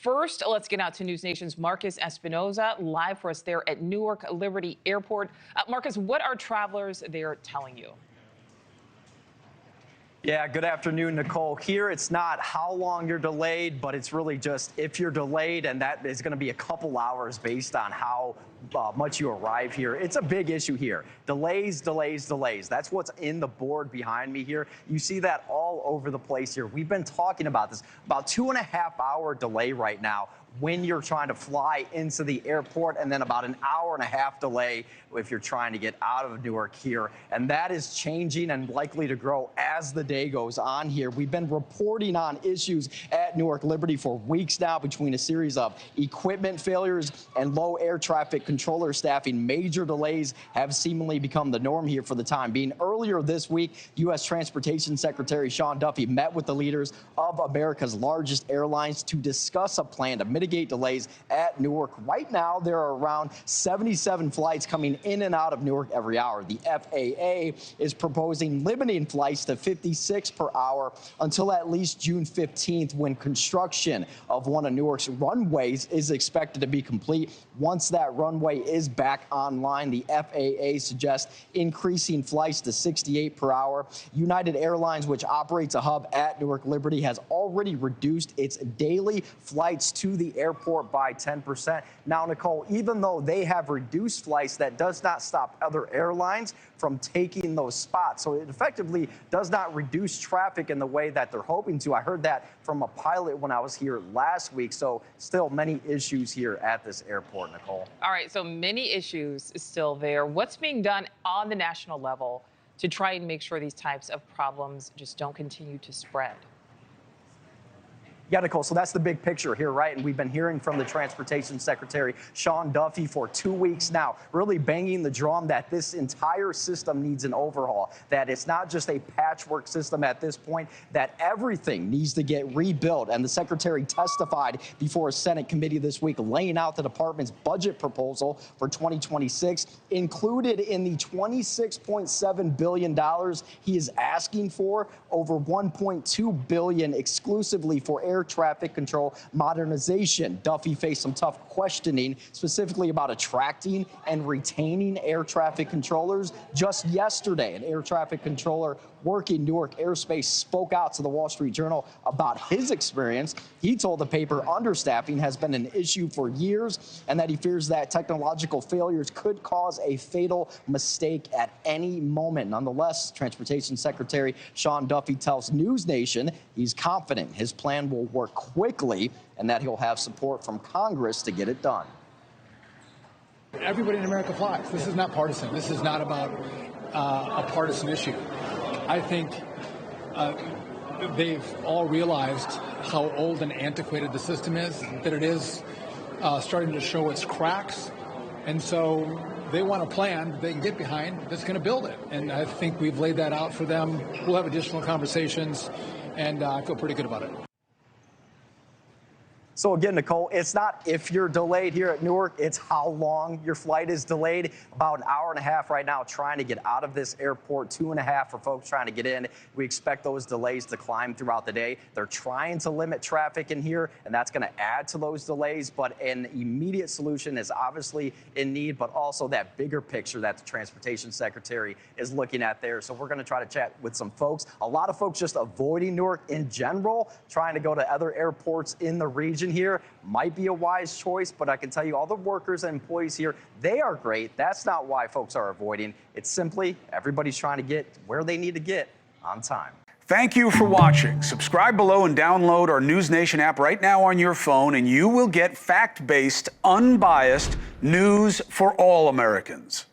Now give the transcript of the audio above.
First, let's get out to News Nation's Marcus Espinoza, live for us there at Newark Liberty Airport. Marcus, what are travelers there telling you? Yeah, good afternoon, Nichole. Here, it's not how long you're delayed, but it's really just if you're delayed, and that is going to be a couple hours based on how much you arrive here. It's a big issue here. Delays, delays, delays. That's what's in the board behind me here. You see that all over the place here. We've been talking about this, about 2.5-hour delay right now when you're trying to fly into the airport, and then about an hour-and-a-half delay if you're trying to get out of Newark here. And that is changing and likely to grow as the day goes on here. We've been reporting on issues at Newark Liberty for weeks now between a series of equipment failures and low air traffic controller staffing. Major delays have seemingly become the norm here for the time being. Earlier this week, U.S. Transportation Secretary Sean Duffy met with the leaders of America's largest airlines to discuss a plan to mitigate delays at Newark. Right now, there are around 77 flights coming in and out of Newark every hour. The FAA is proposing limiting flights to 56 per hour until at least June 15th, when construction of one of Newark's runways is expected to be complete. Once that runway is back online, the FAA suggests increasing flights to 68 per hour. United Airlines, which operates a hub at Newark Liberty, has already reduced its daily flights to the airport by 10%. Now, Nichole, even though they have reduced flights, that does not stop other airlines from taking those spots. So it effectively does not reduce traffic in the way that they're hoping to. I heard that from a pilot when I was here last week. So still many issues here at this airport, Nichole. All right, so many issues still there. What's being done on the national level to try and make sure these types of problems just don't continue to spread? Yeah, Nichole, so that's the big picture here, right? And we've been hearing from the Transportation Secretary, Sean Duffy, for 2 weeks now, really banging the drum that this entire system needs an overhaul, that it's not just a patchwork system at this point, that everything needs to get rebuilt. And the Secretary testified before a Senate committee this week, laying out the department's budget proposal for 2026. Included in the $26.7 billion he is asking for, over $1.2 billion exclusively for air traffic control modernization. Duffy faced some tough questioning, specifically about attracting and retaining air traffic controllers. Just yesterday, an air traffic controller working Newark airspace spoke out to the Wall Street Journal about his experience. He told the paper understaffing has been an issue for years, and that he fears that technological failures could cause a fatal mistake at any moment. Nonetheless, Transportation Secretary Sean Duffy tells News Nation he's confident his plan will work quickly and that he'll have support from Congress to get it done. Everybody in America flies. This is not partisan. This is not about a partisan issue. I think they've all realized how old and antiquated the system is, that it is starting to show its cracks. And so they want a plan they can get behind that's going to build it. And I think we've laid that out for them. We'll have additional conversations, and I feel pretty good about it. So again, Nichole, it's not if you're delayed here at Newark, it's how long your flight is delayed. About an hour-and-a-half right now trying to get out of this airport, 2.5 for folks trying to get in. We expect those delays to climb throughout the day. They're trying to limit traffic in here, and that's going to add to those delays. But an immediate solution is obviously in need, but also that bigger picture that the Transportation Secretary is looking at there. So we're going to try to chat with some folks. A lot of folks just avoiding Newark in general, trying to go to other airports in the region here. Might be a wise choice, but I can tell you all the workers and employees here, they are great. That's not why folks are avoiding. It's simply everybody's trying to get where they need to get on time. Thank you for watching. Subscribe below and download our News Nation app right now on your phone, and you will get fact-based, unbiased news for all Americans.